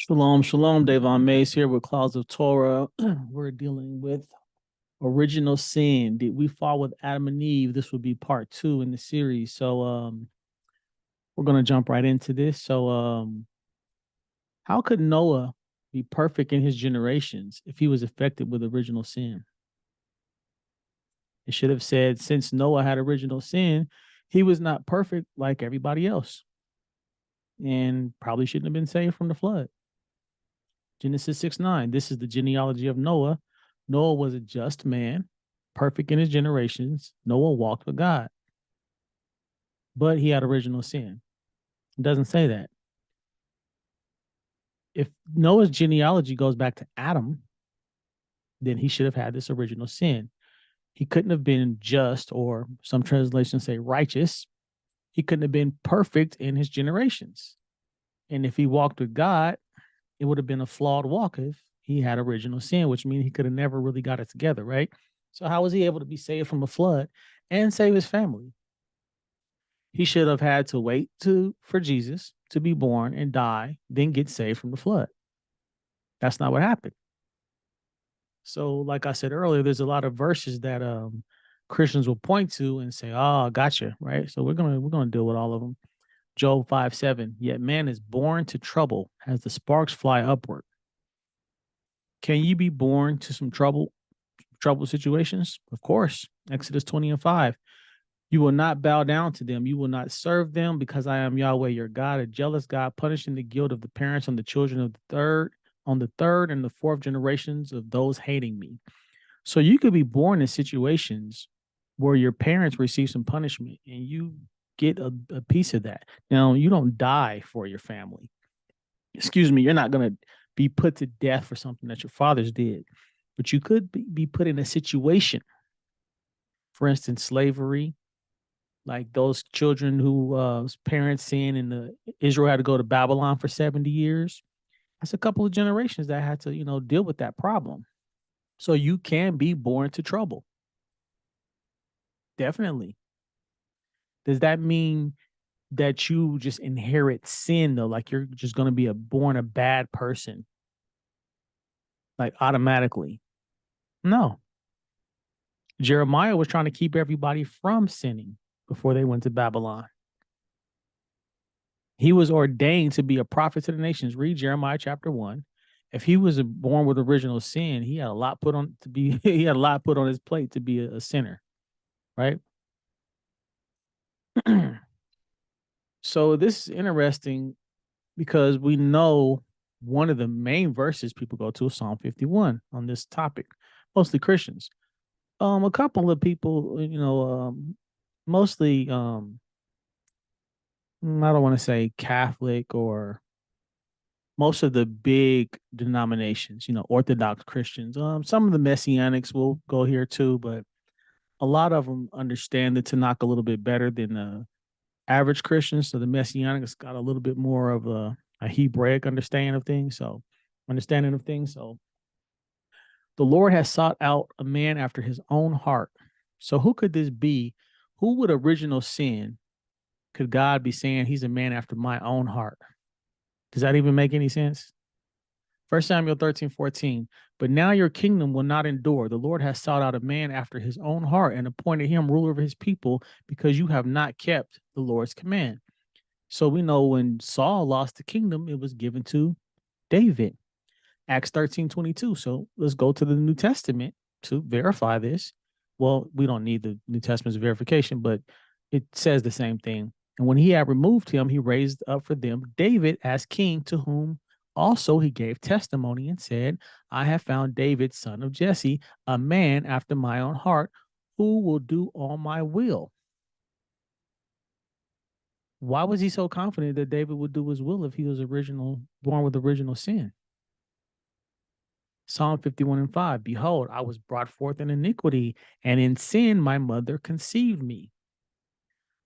Shalom, shalom. Davon Mays here with Clouds of Torah. We're dealing with original sin. Did we fall with Adam and Eve? This will be part two in the series. So we're gonna jump right into this. So how could Noah be perfect in his generations if he was affected with original sin? It should have said, since Noah had original sin, he was not perfect like everybody else, and probably shouldn't have been saved from the flood. Genesis 6:9. This is the genealogy of Noah. Noah was a just man, perfect in his generations. Noah walked with God, but he had original sin. It doesn't say that. If Noah's genealogy goes back to Adam, then he should have had this original sin. He couldn't have been just, or some translations say righteous. He couldn't have been perfect in his generations. And if he walked with God, it would have been a flawed walk if he had original sin, which means he could have never really got it together, right? So how was he able to be saved from a flood and save his family? He should have had to wait for Jesus to be born and die, then get saved from the flood. That's not what happened. So, like I said earlier, there's a lot of verses that Christians will point to and say, "Oh, gotcha," right? So we're gonna deal with all of them. Job 5:7. Yet man is born to trouble as the sparks fly upward. Can you be born to some trouble situations? Of course. Exodus 20:5. You will not bow down to them. You will not serve them because I am Yahweh your God, a jealous God, punishing the guilt of the parents on the children of the third and the fourth generations of those hating me. So you could be born in situations where your parents receive some punishment and you get a piece of that. Now, you don't die for your family. Excuse me, you're not going to be put to death for something that your fathers did, but you could be put in a situation, for instance, slavery, like those children who parents sinned and the Israel had to go to Babylon for 70 years. That's a couple of generations that had to, deal with that problem. So you can be born to trouble. Definitely. Does that mean that you just inherit sin though? Like you're just going to be born a bad person, like automatically? No. Jeremiah was trying to keep everybody from sinning before they went to Babylon. He was ordained to be a prophet to the nations. Read Jeremiah chapter 1. If he was born with original sin, he had a lot put on to be he had a lot put on his plate to be a sinner, right? So this is interesting because we know one of the main verses people go to is Psalm 51 on this topic, mostly Christians. A couple of people, mostly I don't want to say Catholic or most of the big denominations, Orthodox Christians. Some of the Messianics will go here too, but a lot of them understand the Tanakh a little bit better than the average Christian. So the Messianics got a little bit more of a Hebraic understanding of things. So the Lord has sought out a man after his own heart. So who could this be? Who would original sin could God be saying he's a man after my own heart? Does that even make any sense? 1 Samuel 13:14. But now your kingdom will not endure. The Lord has sought out a man after his own heart and appointed him ruler of his people because you have not kept the Lord's command. So we know when Saul lost the kingdom, it was given to David. Acts 13:22. So let's go to the New Testament to verify this. Well, we don't need the New Testament's verification, but it says the same thing. And when he had removed him, he raised up for them David as king, to whom also he gave testimony and said, I have found David, son of Jesse, a man after my own heart, who will do all my will. Why was he so confident that David would do his will if he was born with original sin? Psalm 51:5. Behold, I was brought forth in iniquity, and in sin my mother conceived me.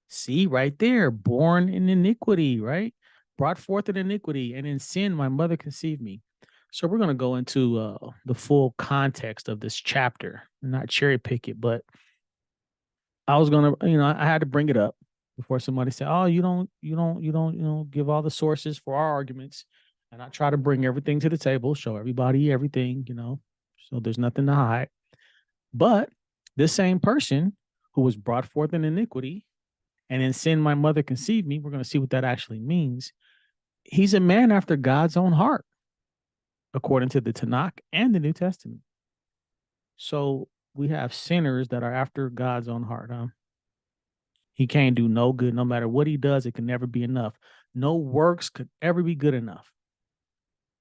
See, right there, born in iniquity, right? Brought forth in iniquity, and in sin my mother conceived me. So we're going to go into the full context of this chapter, not cherry pick it, but I was going to, I had to bring it up before somebody said, "Oh, you don't give all the sources for our arguments." And I try to bring everything to the table, show everybody everything, so there's nothing to hide. But this same person who was brought forth in iniquity and in sin, my mother conceived me, we're going to see what that actually means. He's a man after God's own heart, according to the Tanakh and the New Testament. So we have sinners that are after God's own heart. He can't do no good. No matter what he does, it can never be enough. No works could ever be good enough.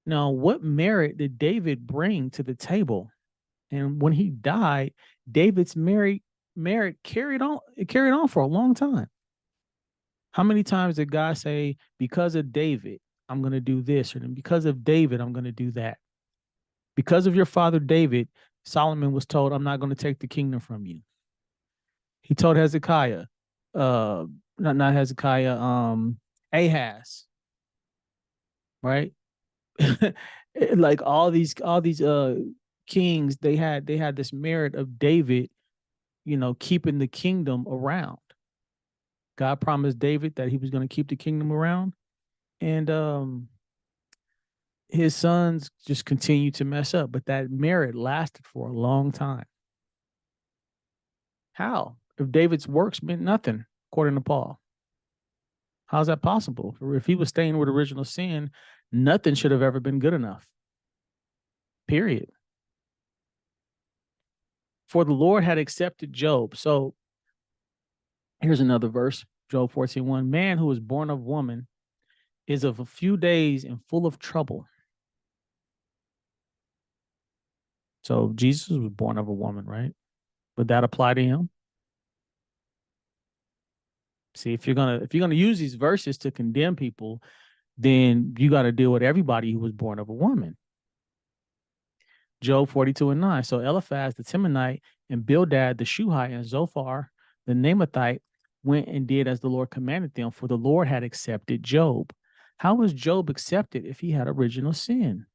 Now, what merit did David bring to the table? And when he died, David's merit carried on for a long time. How many times did God say, because of David, I'm going to do this, or because of David, I'm going to do that? Because of your father David, Solomon was told, I'm not going to take the kingdom from you. He told Hezekiah, not Hezekiah, Ahaz, right? Like all these kings, they had this merit of David, keeping the kingdom around. God promised David that he was going to keep the kingdom around, and his sons just continued to mess up, but that merit lasted for a long time. How? If David's works meant nothing, according to Paul, how's that possible? If he was staying with original sin, nothing should have ever been good enough. Period. For the Lord had accepted Job. So here's another verse, Job 14:1. Man who is born of woman is of a few days and full of trouble. So Jesus was born of a woman, right? Would that apply to him? See, if you're gonna use these verses to condemn people, then you got to deal with everybody who was born of a woman. Job 42:9. So Eliphaz the Temanite and Bildad the Shuhite and Zophar the Naamathite went and did as the Lord commanded them, for the Lord had accepted Job. How was Job accepted if he had original sin?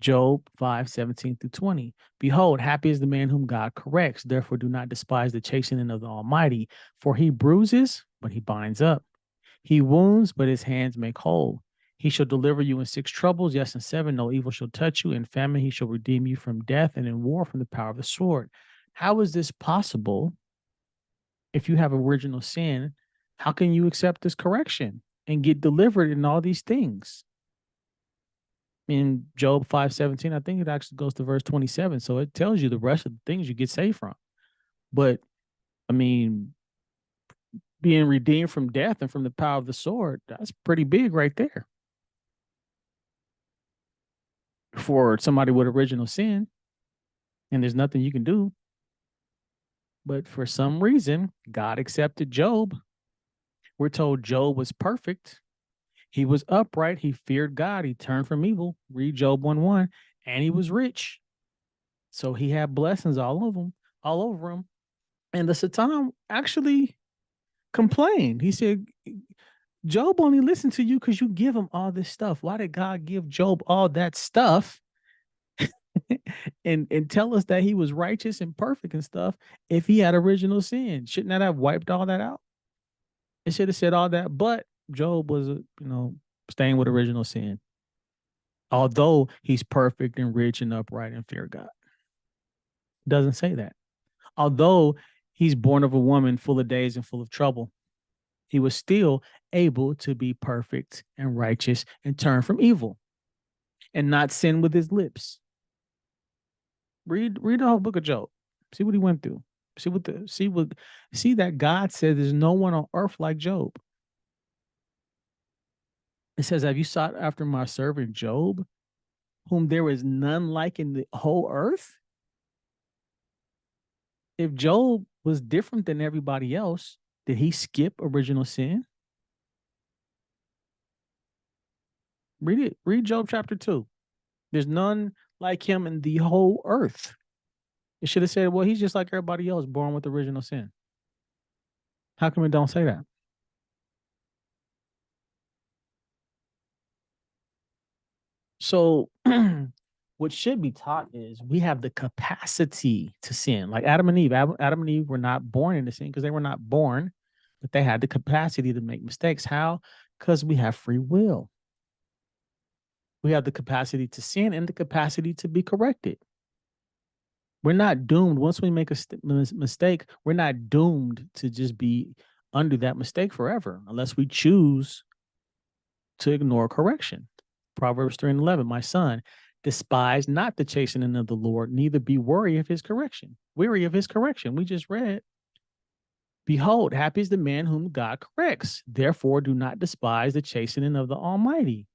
Job 5:17-20. Behold, happy is the man whom God corrects. Therefore, do not despise the chastening of the Almighty, for he bruises, but he binds up. He wounds, but his hands make whole. He shall deliver you in 6 troubles. Yes, in 7, no evil shall touch you. In famine, he shall redeem you from death, and in war, from the power of the sword. How is this possible if you have original sin? How can you accept this correction and get delivered in all these things? In Job 5:17, I think it actually goes to verse 27. So it tells you the rest of the things you get saved from. But I mean, being redeemed from death and from the power of the sword, that's pretty big right there. For somebody with original sin, and there's nothing you can do. But for some reason, God accepted Job. We're told Job was perfect. He was upright. He feared God. He turned from evil. Read Job 1:1. And he was rich. So he had blessings all over him. And the Satan actually complained. He said, Job only listened to you because you give him all this stuff. Why did God give Job all that stuff and tell us that he was righteous and perfect and stuff if he had original sin? Shouldn't that have wiped all that out? It should have said all that, but Job was, staying with original sin. Although he's perfect and rich and upright and fear God. Doesn't say that. Although he's born of a woman full of days and full of trouble, he was still able to be perfect and righteous and turn from evil and not sin with his lips. Read the whole book of Job. See what he went through. See that God said there's no one on earth like Job. It says, have you sought after my servant Job, whom there is none like in the whole earth? If Job was different than everybody else, did he skip original sin? Read it. Read Job chapter 2. There's none like him in the whole earth. It should have said, well, he's just like everybody else, born with original sin. How come it don't say that? So what should be taught is we have the capacity to sin. Like Adam and Eve. Adam and Eve were not born into sin because they were not born, but they had the capacity to make mistakes. How? Because we have free will. We have the capacity to sin and the capacity to be corrected. We're not doomed. Once we make a mistake, we're not doomed to just be under that mistake forever, unless we choose to ignore correction. Proverbs 3:11, my son, despise not the chastening of the Lord, neither be weary of his correction. Weary of his correction. We just read, behold, happy is the man whom God corrects. Therefore, do not despise the chastening of the Almighty.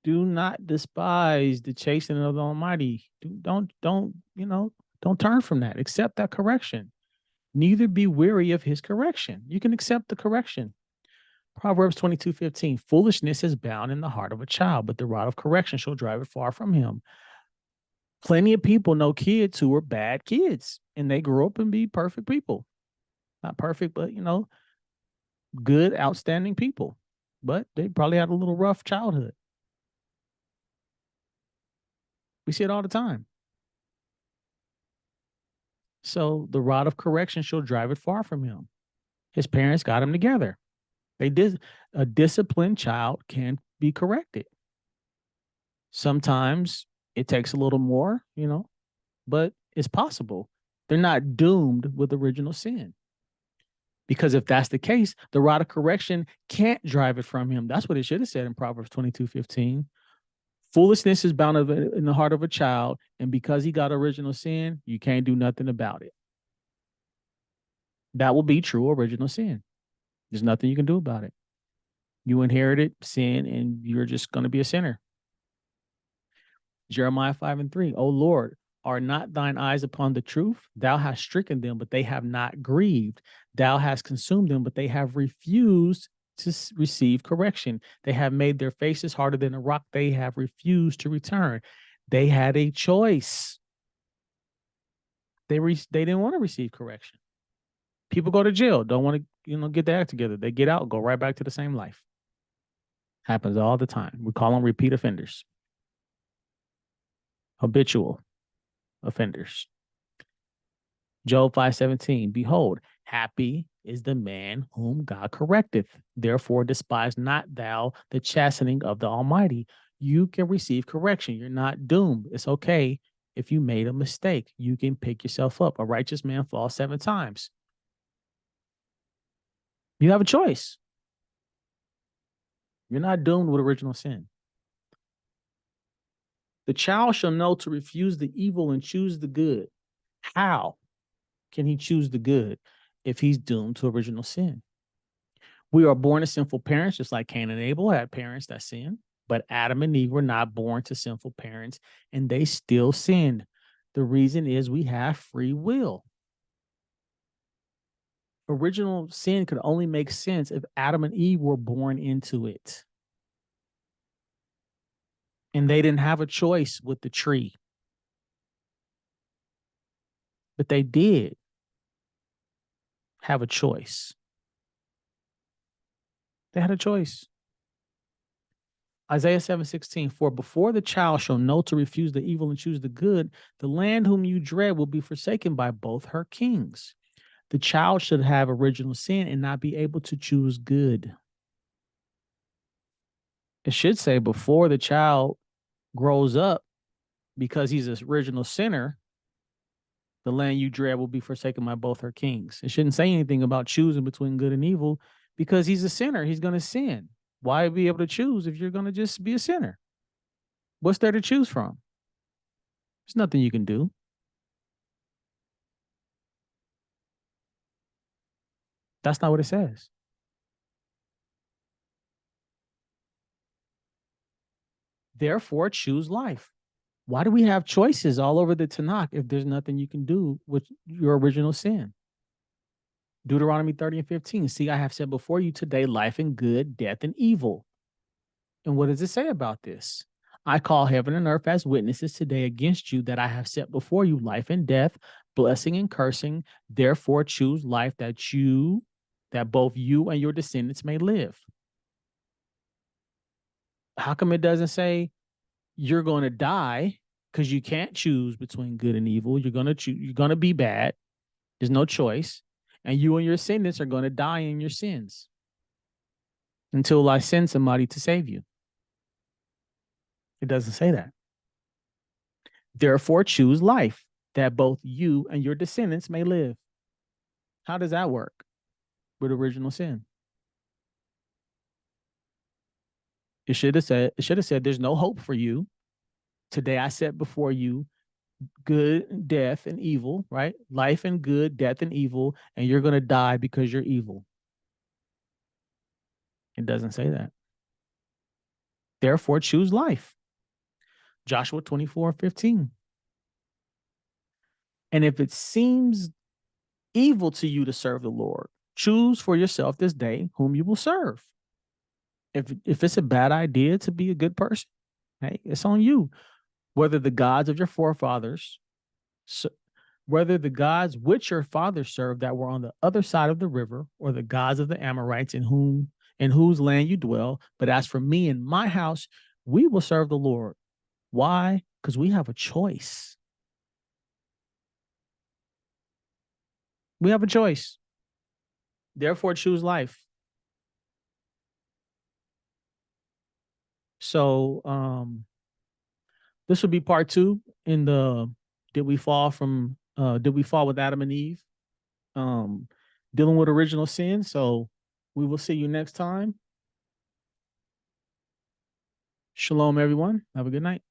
Do not despise the chastening of the Almighty. Don't turn from that. Accept that correction. Neither be weary of his correction. You can accept the correction. Proverbs 22:15, foolishness is bound in the heart of a child, but the rod of correction shall drive it far from him. Plenty of people know kids who are bad kids, and they grow up and be perfect people. Not perfect, but, good, outstanding people. But they probably had a little rough childhood. We see it all the time. So the rod of correction shall drive it far from him. His parents got him together. A disciplined child can be corrected. Sometimes it takes a little more, but it's possible. They're not doomed with original sin. Because if that's the case, the rod of correction can't drive it from him. That's what it should have said in Proverbs 22:15. Foolishness is bound in the heart of a child, and because he got original sin, you can't do nothing about it. That will be true original sin. There's nothing you can do about it. You inherited sin, and you're just going to be a sinner. Jeremiah 5:3, O Lord, are not thine eyes upon the truth? Thou hast stricken them, but they have not grieved. Thou hast consumed them, but they have refused to receive correction. They have made their faces harder than a rock. They have refused to return. They had a choice. They didn't want to receive correction. People go to jail, don't want to, get their act together. They get out, go right back to the same life. Happens all the time. We call them repeat offenders. Habitual offenders. Job 5:17, behold, happy is the man whom God correcteth. Therefore, despise not thou the chastening of the Almighty. You can receive correction. You're not doomed. It's okay if you made a mistake. You can pick yourself up. A righteous man falls 7 times. You have a choice. You're not doomed with original sin. The child shall know to refuse the evil and choose the good. How can he choose the good if he's doomed to original sin? We are born to sinful parents, just like Cain and Abel had parents that sinned, but Adam and Eve were not born to sinful parents, and they still sinned. The reason is we have free will. Original sin could only make sense if Adam and Eve were born into it. And they didn't have a choice with the tree. But they did have a choice. They had a choice. Isaiah 7:16, for before the child shall know to refuse the evil and choose the good, the land whom you dread will be forsaken by both her kings. The child should have original sin and not be able to choose good. It should say before the child grows up, because he's an original sinner, the land you dread will be forsaken by both her kings. It shouldn't say anything about choosing between good and evil, because he's a sinner. He's going to sin. Why be able to choose if you're going to just be a sinner? What's there to choose from? There's nothing you can do. That's not what it says. Therefore, choose life. Why do we have choices all over the Tanakh if there's nothing you can do with your original sin? Deuteronomy 30:15. See, I have set before you today life and good, death and evil. And what does it say about this? I call heaven and earth as witnesses today against you that I have set before you life and death, blessing and cursing. Therefore, choose life that both you and your descendants may live. How come it doesn't say you're going to die because you can't choose between good and evil? You're going to be bad. There's no choice. And you and your descendants are going to die in your sins. until I send somebody to save you. It doesn't say that. Therefore, choose life, that both you and your descendants may live. How does that work with original sin? It should have said, there's no hope for you. Today I set before you good, death, and evil, right? Life and good, death and evil, and you're going to die because you're evil. It doesn't say that. Therefore, choose life. Joshua 24:15. And if it seems evil to you to serve the Lord, choose for yourself this day whom you will serve. If it's a bad idea to be a good person, hey, it's on you. Whether the gods of your forefathers, whether the gods which your fathers served that were on the other side of the river, or the gods of the Amorites in whose land you dwell, but as for me and my house, we will serve the Lord. Why? Because we have a choice. We have a choice. Therefore, choose life. So this will be part 2 in the did we fall with Adam and Eve? Dealing with original sin. So we will see you next time. Shalom, everyone. Have a good night.